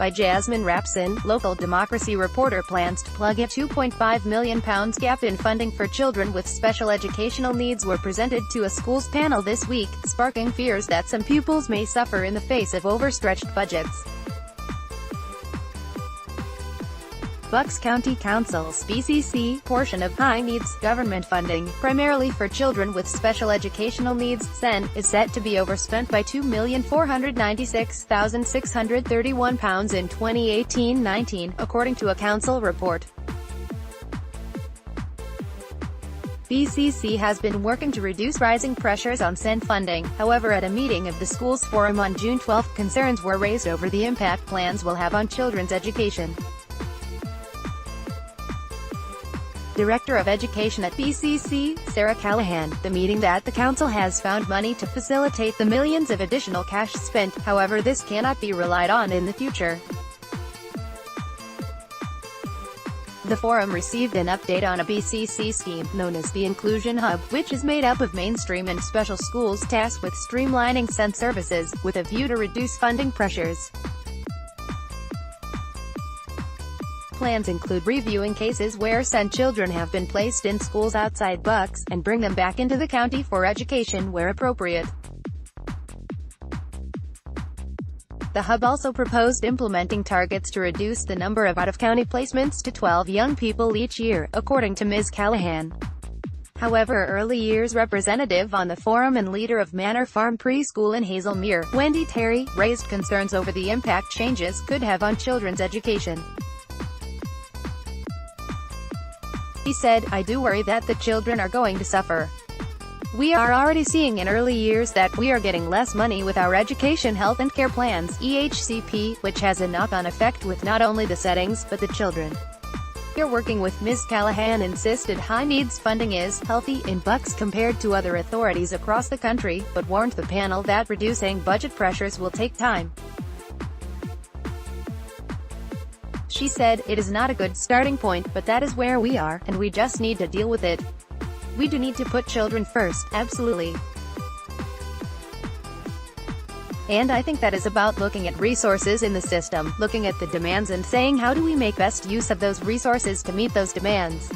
by Jasmine Rapson, local democracy reporter plans to plug a £2.5 million gap in funding for children with special educational needs were presented to a schools panel this week, sparking fears that some pupils may suffer in the face of overstretched budgets. Bucks County Council's BCC portion of high-needs government funding, primarily for children with special educational needs (SEN), is set to be overspent by £2,496,631 in 2018-19, according to a council report. BCC has been working to reduce rising pressures on SEN funding. However, at a meeting of the Schools Forum on June 12, concerns were raised over the impact plans will have on children's education. Director of Education at BCC, Sarah Callahan, the meeting that the council has found money to facilitate the millions of additional cash spent, however this cannot be relied on in the future. The forum received an update on a BCC scheme, known as the Inclusion Hub, which is made up of mainstream and special schools tasked with streamlining SEN services, with a view to reduce funding pressures. Plans include reviewing cases where SEN children have been placed in schools outside Bucks, and bring them back into the county for education where appropriate. The hub also proposed implementing targets to reduce the number of out-of-county placements to 12 young people each year, according to Ms. Callahan. However, early years representative on the forum and leader of Manor Farm Preschool in Hazelmere, Wendy Terry, raised concerns over the impact changes could have on children's education. He said, "I do worry that the children are going to suffer. We are already seeing in early years that we are getting less money with our education, health and care plans (EHCP), which has a knock-on effect with not only the settings, but the children." You're working with Ms. Callahan insisted high-needs funding is healthy in Bucks compared to other authorities across the country, but warned the panel that reducing budget pressures will take time. She said, "It is not a good starting point, but that is where we are, and we just need to deal with it. We do need to put children first, absolutely. And I think that is about looking at resources in the system, looking at the demands and saying how do we make best use of those resources to meet those demands."